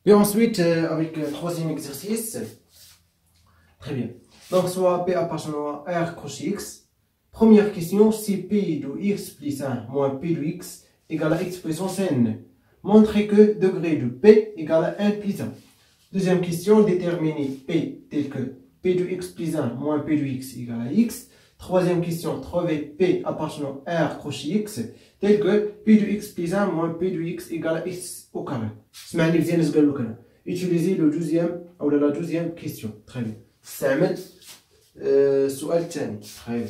Et ensuite, avec le troisième exercice, très bien. Donc, soit P appartenant à R crochet X. Première question, si P de X plus 1 moins P de X égale à expression N, montrez que degré de P égale à 1 plus 1. Deuxième question, déterminer P tel que P de X plus 1 moins P de X égale à X. Troisième question, trouver P appartenant à R crochet X tel que P de X plus 1 moins P de X égale à X au carré. Utilisez le deuxième ou la deuxième question. Très bien. استعمل السؤال الثاني. très bien.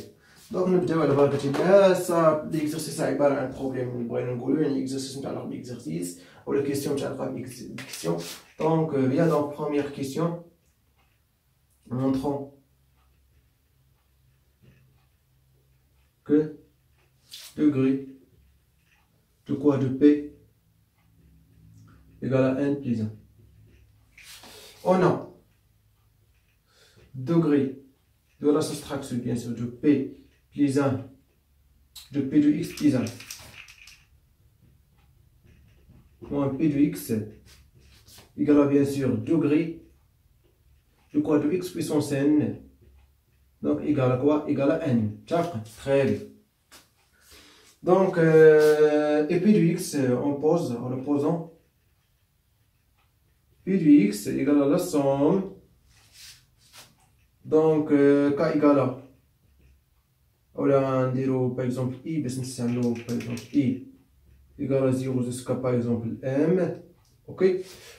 دونك نبداو على بركة الله. سا ليكزرسيس عبارة عن بروبليم اللي بغينا نقولو، يعني اكزرسيس متعلق باكزرسيس ولا كيسيون متعلقة بكيسيون. دونك bien donc première question, montrons que degré de quoi de P égale à n plus 1. On a degré de la soustraction bien sûr de P plus 1 de P de X plus 1 moins P de X égale à bien sûr degré de quoi de X puissance N, donc égale à quoi? Égale à N. Très bien. Donc et P de X on pose en le posant P de X égale à la somme. Donc K égale à, on dirait par exemple I, par exemple I égale à 0 jusqu'à par exemple M, ok,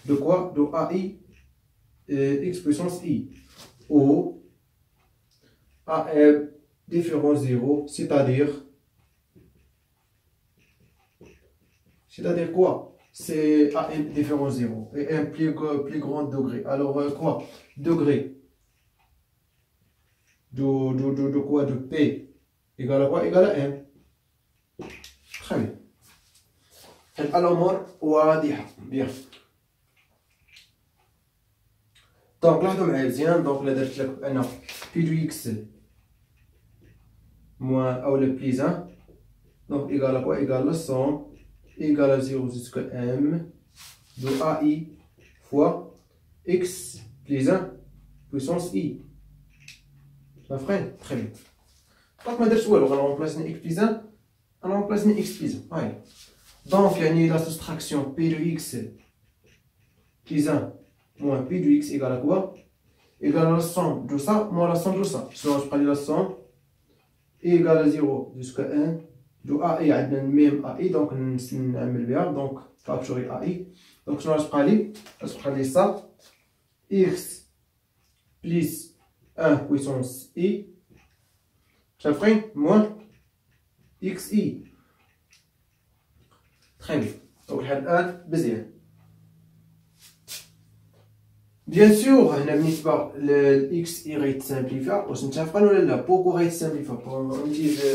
de quoi? De AI X puissance I, où A est différent 0, c'est-à-dire quoi? C'est A est différent 0 et un plus grand degré. Alors quoi? Degré de quoi? De P égale à quoi? Égale à M. très bien. الأمر واضحة. bien. دونك لاحظوا معايا مزيان. دونك لا درت لك أنا P de X moins أو plus 1 donc égale à quoi? Égale à la somme égale à 0 jusqu'à M de AI fois X plus 1 puissance I. Ça ferait très bien. Donc ما درتش والو، غنرمبلاسي X plus 1 غنرمبلاسي X plus 1. هاي donc يعني la soustraction P de X plus 1 moins P de X égale à quoi? Égale à la somme de ça moins la somme de ça. Sinon je prends la somme égale à 0 jusqu'à 1 de AI عندنا même AI donc نعمل بها donc factorer AI. donc شنو غتبقى لي؟ غتبقى لي ça X plus 1 puissance I ça ferait moins XI. très bien. donc لحد الآن مزيان. bien sûr هنا بالنسبة للإكس إي غيتسامبليفا، واش متفقين ولا لا؟ بوكو غيتسامبليفا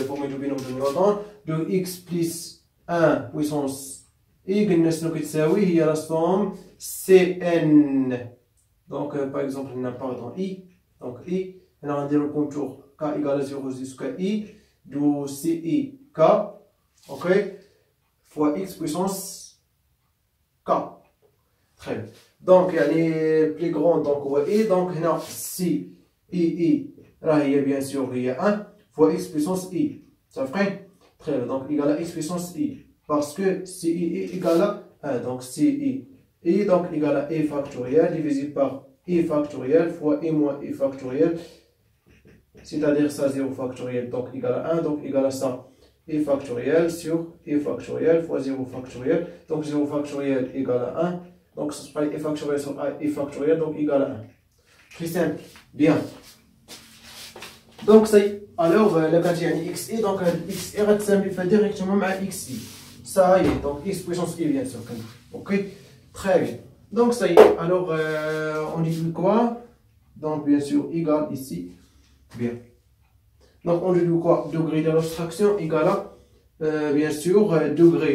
pour mettre بينهم de Newton de X plus 1 puissance I قلنا شنو كتساوي؟ هي لا somme CN. donc par exemple هنا pardon I, donc I هنا غنديرو الكونتور K égale à 0 jusqu'à I de CI K, ok, fois X puissance K. très bien. donc يعني plus grand donc هو I. donc هنا C I راه هي bien sûr هي 1 fois X puissance I. ça ferait très bien. donc égale à X puissance I parce que CI égale à 1. donc CI donc égale à I factoriel divisé par I factoriel fois I moins I factoriel, c'est-à-dire ça 0 factoriel donc égale à 1, donc égale à ça I factoriel sur I factoriel fois 0 factoriel, donc 0 factoriel égale à 1, donc ça sera I factoriel sur I factoriel donc égale à 1. très simple. bien. donc ça y est. alors là quand il y a une XI donc XI غتسامبليفا directement مع XI. ça y est. donc X puissance I bien sûr. ok. très bien. donc ça y est. alors on dit quoi? donc bien sûr égal ici. bien. donc on dit quoi? degré de l'abstraction égale à bien sûr degré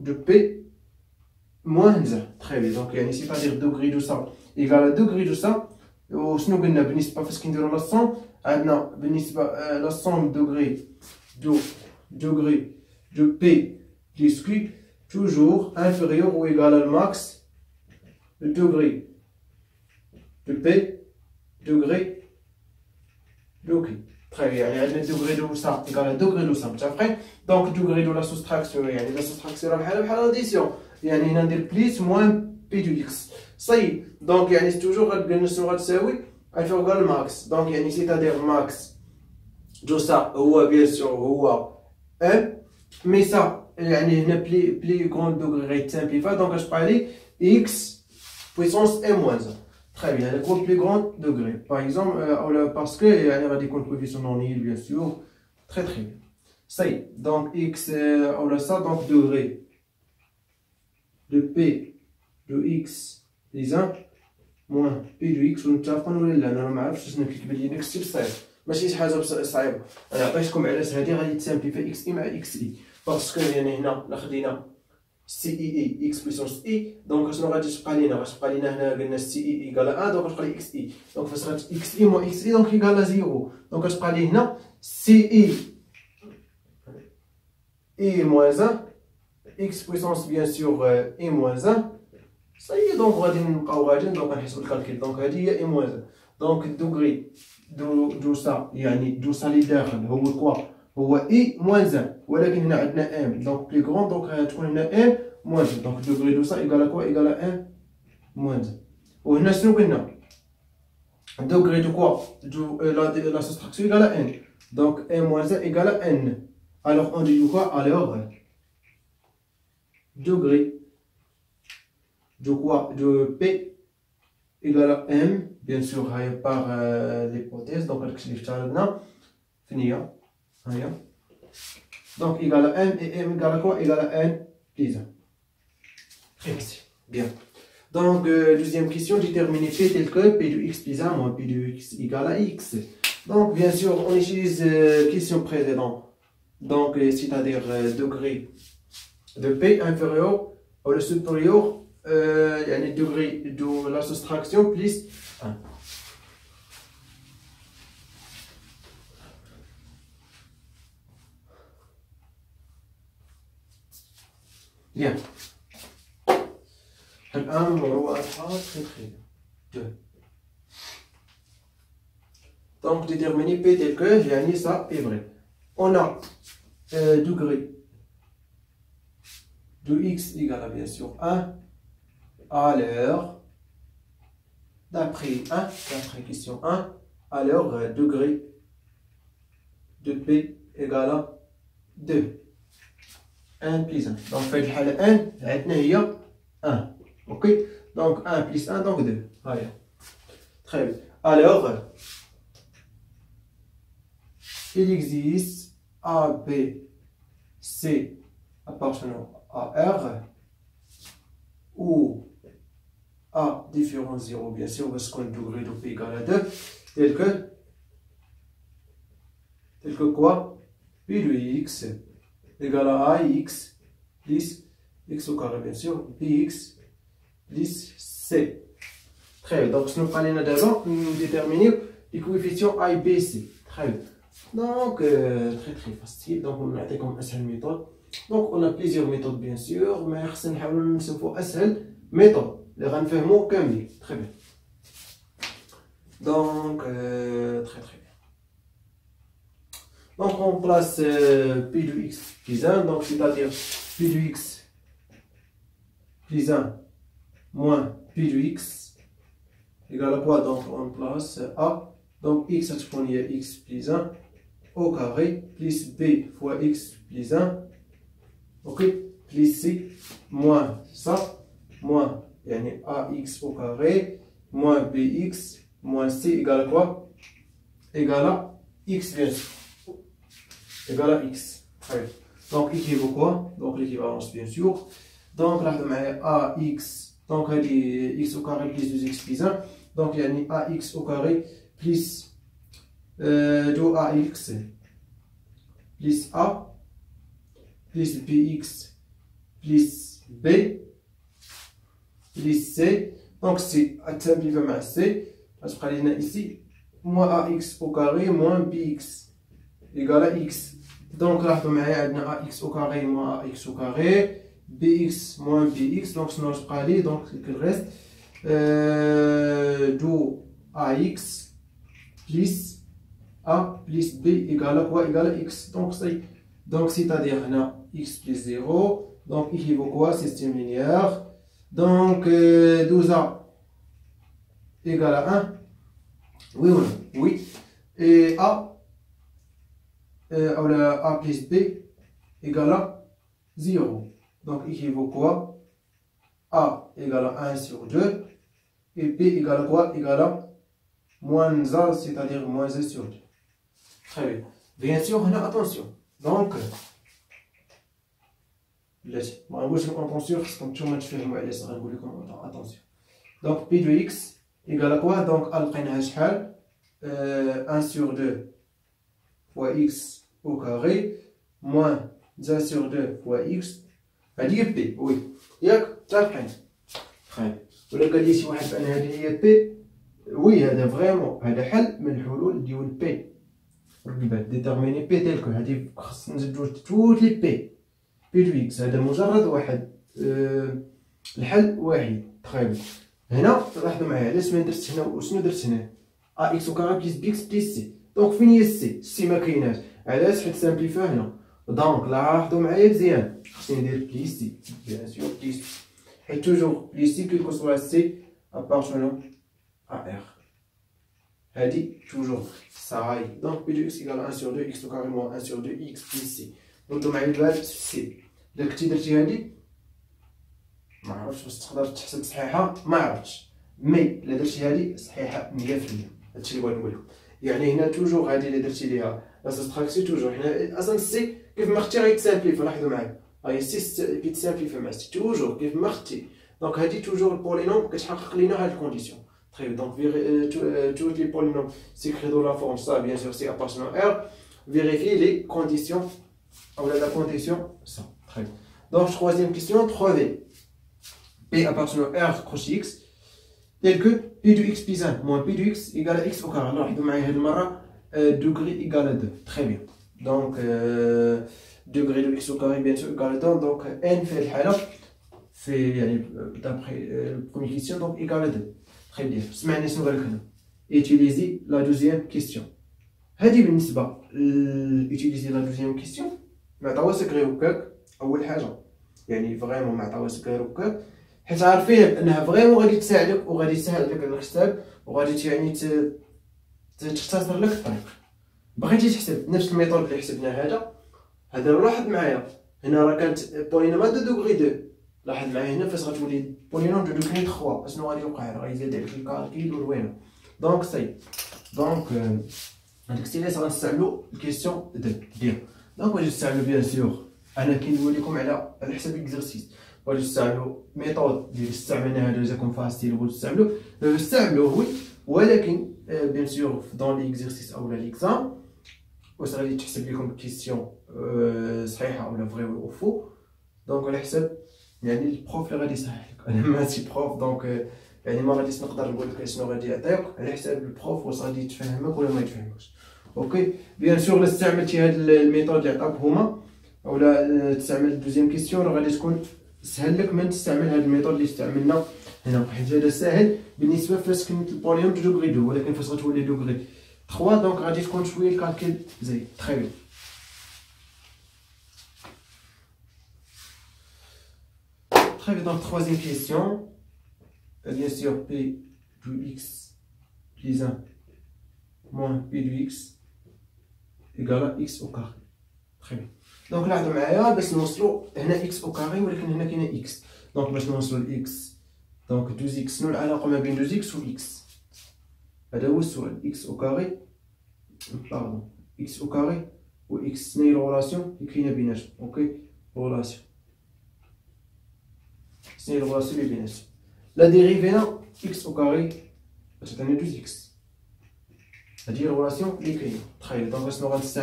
de P moins 1. très bien. donc يعني c'est-à-dire degré de ça égale à degré de ça. وشنو قلنا بالنسبة فاش كنديرو لا somme؟ عندنا بالنسبة لا somme degré de P plus Q toujours inférieur ou égal à le max le degré de P, degré de Q. Très bien, le degré de ça égale à degré de ça. Après, donc degré de la soustraction, la soustraction بحال l'addition. يعني هنا ندير بليس موان بي دو اكس. صاي دونك يعني توجور غتبان شنو غتساوي الفوق الماكس. دونك يعني سيتادير ماكس دو سا هو بيان سور هو ام مي سا يعني هنا بلي كون دوغري غيتسامبليفا دونك اش بقى لي اكس بويسونس ام موان 1. Très bien, le plus grand degré. Par exemple, parce que il y a des coefficients non nuls, bien sûr. Très très bien. Ça y est, donc x, on a ça, donc degré de p de x plus 1 moins p de x. ونتفقوا ولا لا؟ انا ما عرفتش شنو كيكتب لي نكتب صعيب ماشي حاجه صعيبه. انا عطيتكم علاش هذه غادي تسامبليفي اكس اي مع اكس اي باسكو يعني هنا خدينا سي اي اي اكس بويسونس اي دونك شنو غادي تبقى لينا؟ غتبقى لينا هنا قلنا سي اي ايكال 1 دونك غتبقى لي اكس اي دونك فاش غات اكس اي موان اكس اي دونك ايكال 0 دونك غتبقى لي هنا سي اي اي موان 1 اكس بويسونس بيان سور اي موان 1 صاي دونك غادي نبقاو غاديين دونك غنحسبو الكالكيل دونك هادي هي اي موان 1 دونك الدوغري دو سا يعني دو سا لي داخل هو كوا هو اي موان 1 ولكن هنا عندنا ام دونك بلي كغون دونك غتكون هنا ام موان 1 دونك دوغري دو سا ايكال كوا ايكال 1 موان 1 وهنا شنو قلنا دوغري دو كوا دو لا سوستراكسيون ايكال ان دونك ام موان 1 ايكال ان alors on dit quoi alors degré de quoi de p égale à m bien sûr par l'hypothèse donc هادشي اللي افترضنا فينيا هيا donc égale à m et m égale à quoi égale à n plus 1. Très bien. Donc deuxième question, déterminer p tel que p de x plus 1 moins p de x égale à x. Donc bien sûr on utilise question précédente donc c'est-à-dire degré de p inférieur ou le supérieur يعني degré de la soustraction plus 1. Bien. الآن هو أصبح très 2. Donc déterminer p tel que يعني ça est vrai. On a degré de x égale à bien sûr 1 à l'heure d'après question 1 à l'heure degré de p égale à 2 1 plus 1 donc في الحالة 1 عندنا هي 1 ok donc 1 plus 1 donc 2 هيا très bien alors il existe A B C appartenant à R où A différent 0 bien sûr parce qu'on degré de P égale à 2 tel que quoi P de X égale à AX plus X au carré bien sûr BX plus C. Très bien donc nous allons d'abord déterminer les coefficients A et B C. Très bien donc très facile donc on a été comme une méthode. Donc on a plusieurs méthodes bien sûr mais خصنا نحاولوا نشوفوا اسهل méthode اللي غنفهموا كاملين. Très bien donc très bien donc on place p de x plus 1 donc c'est-à-dire p de x plus 1 moins p de x égale à quoi donc on place a donc x ça se x plus 1 au carré plus b fois x plus 1 ok plus c moins ça moins yani ax au carré moins bx moins c égale à quoi égale à x bien sûr égale à x. Très bien. Donc équivaut quoi donc l'équivalence bien sûr donc là ax donc x au carré plus 2x plus 1 donc il y a ax au carré plus 2ax plus a plus bx plus b plus c donc c'est à simplifier avec c parce qu'on a ici moins ax au carré moins bx égale à x donc là on a ax au carré moins ax au carré bx moins bx donc sinon je prends donc il reste d'où AX plus A plus B égale à quoi? Égale à X. Donc c'est-à-dire X plus 0. Donc équivaut quoi? Système linéaire. Donc 12A égale à 1. Oui ou non? Oui. Et A plus B égale à 0. Donc équivaut quoi? A égale à 1 sur 2. Et B égale à quoi? Égale à moins A, c'est-à-dire moins 1 sur 2. Très bien. Bien sûr, on a attention. Donc, attention, attention. Donc, P de X égale à quoi? Donc, 1 sur 2 fois X au carré moins 1 sur 2 fois X. هذه P. Oui. ياك تابعين. très bien. ولا قال لي شي واحد بأن هذه هي P. Oui, هذا فريمون هذا حل من الحلول ديال P. ديتيرميني بي tel que هادي خاصنا نزيدو توت لي بي دو اكس. هذا مجرد واحد الحل واحد. تخي بيان. هنا لاحظوا معايا علاش ما درتش هنا وشنو درت هنا ا اكس وكارا بليس بي اكس بليس سي. دونك فين هي السي؟ السي ما كايناش. علاش؟ حيت سامبليفا هنا. دونك لاحظوا معايا مزيان خصني ندير بليس سي بيان سور بليس سي حيت توجور بليس سي كيلكو سوا سي ابارتونون ا ار. هادي توجور صاي. دونك بي دو اكس ايكال 1 sur 2 اكس au carré moins 1 sur 2 اكس بلس سي. ردوا معايا البال سي. الا كنتي درتي هادي ما عرفتش واش تقدر تحسب صحيحه، ما عرفتش، مي الا درتي هادي صحيحه 100%. هادشي اللي بغيت نقول لكم. يعني هنا توجور هادي الا درتي ليها لا سبستراكسيون توجور حنا اصلا السي كيف ما اختي غيتسامبليفي. لاحظوا معايا هاي السي كيتسامبليفي مع السي توجور كيف ما اختي. دونك هادي توجور البولينوم كتحقق لينا هاد الكونديسيون. Très bien, donc tous les polynômes s'écrivent dans la forme ça, bien sûr, c'est appartenant R. Vérifiez les conditions. On a la condition ça. Très bien. Donc, troisième question, 3V. P appartenant R croche X, tel que P de X plus 1 moins P de X égale à X au carré. Alors, il y a degré égale à 2. Très bien. Donc, degré de X au carré, bien sûr, égale à 2. Donc, N fait le halal. C'est d'après la première question, donc égale à 2. Très bien. سمعنا شنو قال لك هنا. Utiliser la deuxième question. هذه بالنسبة utiliser la deuxième question ما عطاوهاش غير هكاك أول حاجة. يعني فريمون ما عطاوهاش غير هكاك حيت عارفين أنها فريمون غادي تساعدك وغادي تسهل لك الحساب وغادي يعني تختصر لك الطريق. بغيتي تحسب نفس الميثود اللي حسبنا هذا لاحظ معايا هنا راه كانت بولينوم دو دوغري 2. لاحظ معايا هنا فاش غتولي بولينوم دو دوغري 3 اشنو غادي يوقع؟ راه غيزيد عليك الكالكيل والوينه. دونك سي دونك هذيك السي اللي غنستعملو الكيسيون ديال دونك غادي نستعملو بيان سور. انا كندوي لكم على حسب الاكزرسيس. غادي نستعملو ميثود ديال استعملناها دوزا كوم فاسيل نستعملوه وي ولكن بيان سور دون ليكزرسيس او ليكزام واش غادي تحسب لكم الكيسيون صحيحه ولا فري ولا فو. دونك على حسب يعني البروف اللي غادي يصحح لك. انا ماشي بروف دونك يعني ما غاديش نقدر نقول لك شنو غادي يعطيك على حساب البروف واش غادي يتفهمك ولا ما يتفهمكش. اوكي بيان سور الا استعملتي هاد الميثود اللي عطاك هما اولا تستعمل الدوزيام كيسيون راه غادي تكون سهل لك من تستعمل هاد الميثود اللي استعملنا هنا حيت هذا ساهل بالنسبه فاش كنت البوليوم دو دوغري 2 ولكن فاش غتولي دوغري 3 دونك غادي تكون شويه الكالكيل زايد. تري بيان. Très bien, donc troisième question. Bien sûr, P de X plus 1 moins P de X égale à X au carré. Très bien. Donc là, باش نوصلوا هنا X au carré ولكن هنا كاينه X. Donc باش نوصلوا ل X. Donc 2X شنو العلاقة ما بين 2X و X؟ هذا هو السؤال. X au carré pardon X au carré و X شنو هي الريلاسيون اللي كاينه بيناتهم؟ اوكي ريلاسيون. C'est une relation de bien. La dérivée là, x au carré, c'est un 2x. La relation l'écrit. Très bien. Donc, on va se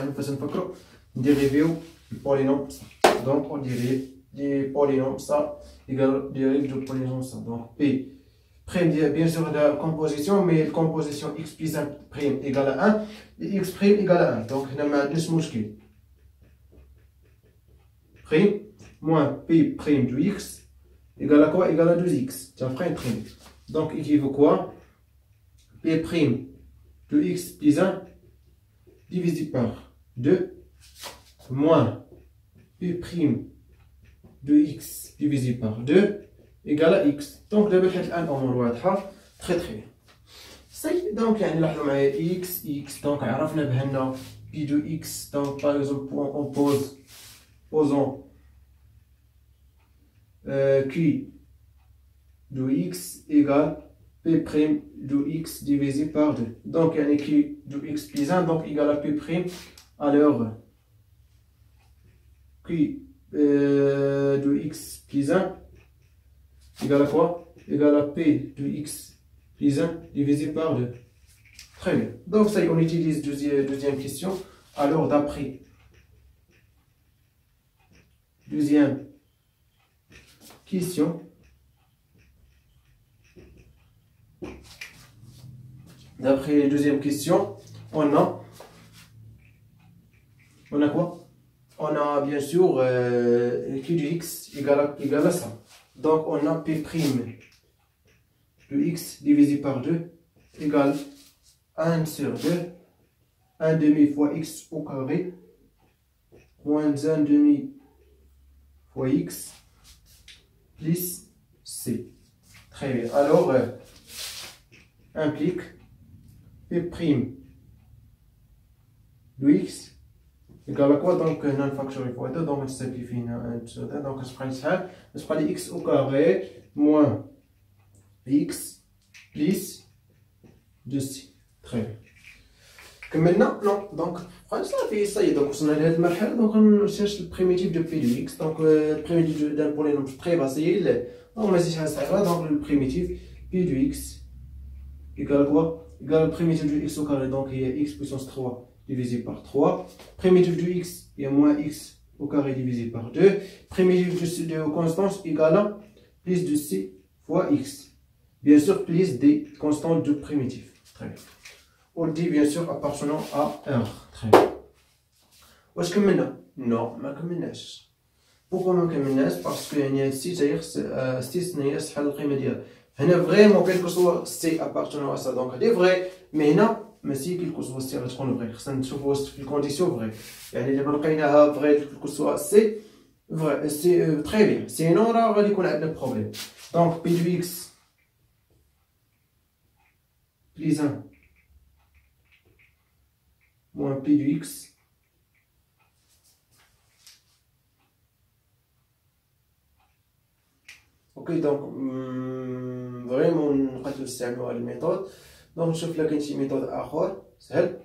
dériver du polynôme. Donc, on dirait du polynôme ça égale dérive du polynôme ça. Donc, P prime bien sûr la composition, mais la composition x plus 1 prime égale à 1 et x prime égale à 1. Donc, on a deux mouchkils. Prime moins P prime du x égale à quoi? Égale à 2x. Tiens, prends un prime. Donc équivaut quoi? P' de x plus 1 divisé par 2 moins P' de x divisé par 2 égale à x. Donc دابا الحالة الآن أمور واضحة. très très bien. سي دونك يعني لاحظوا معايا x دونك عرفنا بأن P de x donc par exemple on pose posons Q de x égale P' de x divisé par 2. Donc il y a un Q de x plus 1 donc égale à P'. Alors Q de x plus 1 égale à quoi? Égale à P de x plus 1 divisé par 2. Très bien. Donc ça y est, on utilise deuxième question. Alors d'après deuxième question. D'après deuxième question, on a quoi? On a bien sûr Q de x égale à ça. Donc on a P' de x divisé par 2 égale 1 sur 2, 1 demi fois x au carré, moins 1 demi fois x, plus c. Très bien. Alors, implique P' de x égale à quoi? Donc, non factoriel fois 2, donc on simplifie 1 sur 2, donc on se prend ça, on se prend x au carré, moins x, plus 2c. Très bien. Comme maintenant, non, donc, ça y est, donc on a cette marche, donc on cherche le primitif de P de x, donc le primitif d'un polynôme très facile, on va essayer ça, donc le primitif P de x égale à quoi? Égale le primitif de x au carré, donc il y a x puissance 3 divisé par 3, primitif de x, il y a moins x au carré divisé par 2, primitif de constance égale à plus de c fois x, bien sûr plus des constantes de primitif. Très bien. On dit bien sûr appartenant à R. Très bien. واش كملنا؟ non ما كملناش. pourquoi ما كملناش؟ parce que يعني سي تاير استثناء شحال القيمة ديالها. هنا فريمون كيلكو سوا سي appartenant à ça donc هادي فري، مي هنا ماشي كيلكو سوا سي غتكون فري، خصنا نشوفو واش في الكونديسيون فري. يعني دابا لقيناها فري كيلكو سوا سي فري سي تري بيان، سينون راه غادي يكون عندنا بروبليم. دونك بي دو اكس بليز 1 moins P de x ok donc vraiment نقدروا نستعملوا هذه الميثود. دونك نشوف لا كاين شي ميثود اخر سهل.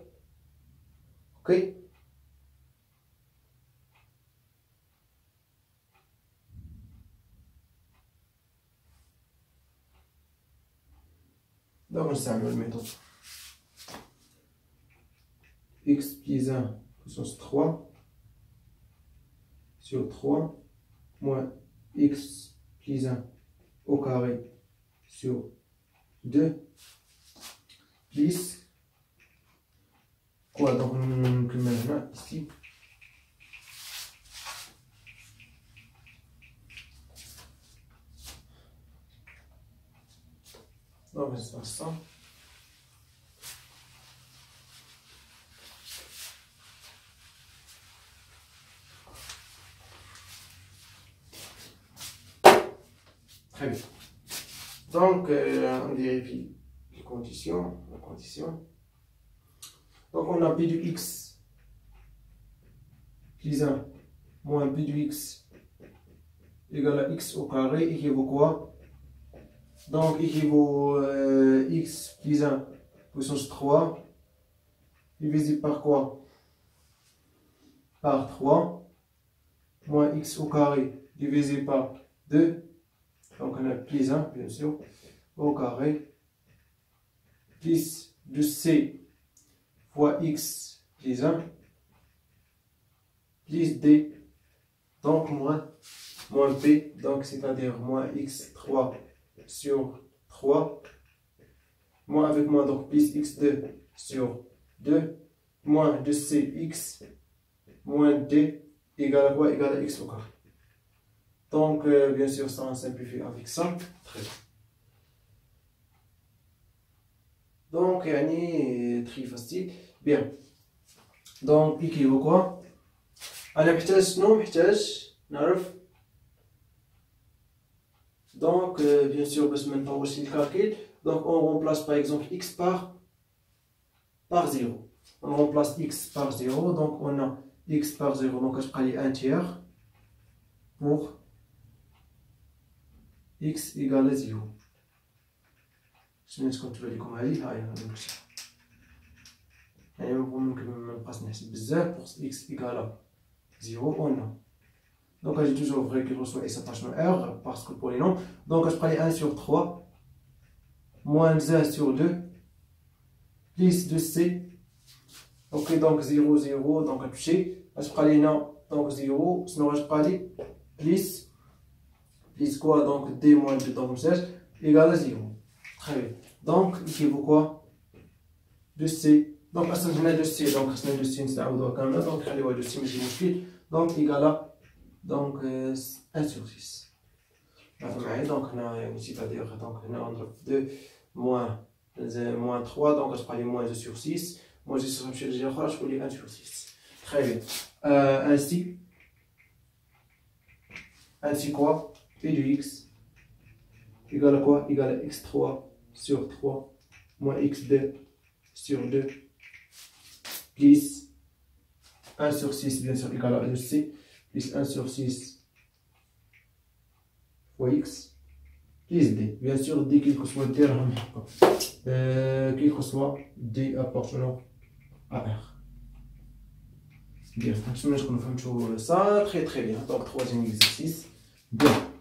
اوكي دونك نستعملوا الميثود x plus 1 puissance 3 sur 3 moins x plus 1 au carré sur 2 plus quoi? Donc maintenant ici donc c'est ça. Très bien. Donc, on vérifie les conditions. Donc, on a P de x plus 1 moins P de x égale à x au carré équivaut quoi? Donc, équivaut x plus 1 puissance 3 divisé par quoi? Par 3 moins x au carré divisé par 2. Donc on a plus 1 bien sûr au carré plus de c fois x plus 1 plus d donc moins p donc c'est-à-dire moins x3 sur 3 moins avec moins donc plus x2 sur 2 moins de cx moins d égale à quoi? Égale à x au carré. Donc, bien sûr, ça on simplifie avec ça. Très bien. Donc, يعني très facile. Bien. Donc, équivaut quoi? أنا محتاج شنو؟ محتاج نعرف. Donc, bien sûr, باش ما نطولش الكالكيل. Donc, on remplace par exemple x par 0. On remplace x par 0. Donc, on a x par 0. Donc, je prends 1 tiers pour x égale 0. Je vais نكتب لكم هذه هاي نكتب. يعني ممكن ما نبقاش نحسب بزاف pour x égale 0 on a. Donc j'ai toujours vrai qu'il reçoit s attachement r parce que polynôme. Donc je prends 1 sur 3 moins 1 sur 2 plus 2c. Ok, donc 0 0 donc touché. Je prends les non donc 0 sinon je prends plus quoi donc d moins 2 donc 16 égale à 0. Très bien. Donc ici vous quoi 2c. Donc اصلا هنا 2c donc خصنا 2c نستعوضوها كامله donc نخليوها 2c ماشي مشكل. Donc égale donc 1 sur 6. Donc هنا يعني c'est-à-dire donc هنا نضرب 2 moins 3 donc je prends les moins 2 sur 6. Moi je suis sur les اخرى je prends les 1 sur 6. Très bien. Ainsi quoi p de x égale à quoi? Égale à x3 sur 3 moins x2 sur 2 plus 1 sur 6 bien sûr égale à 2c plus 1 sur 6 fois x plus d. Bien sûr d qu'il reçoit d qu'il reçoit d appartenant à r. Bien, je pense que nous faisons ça très très bien. Donc troisième exercice. Bien.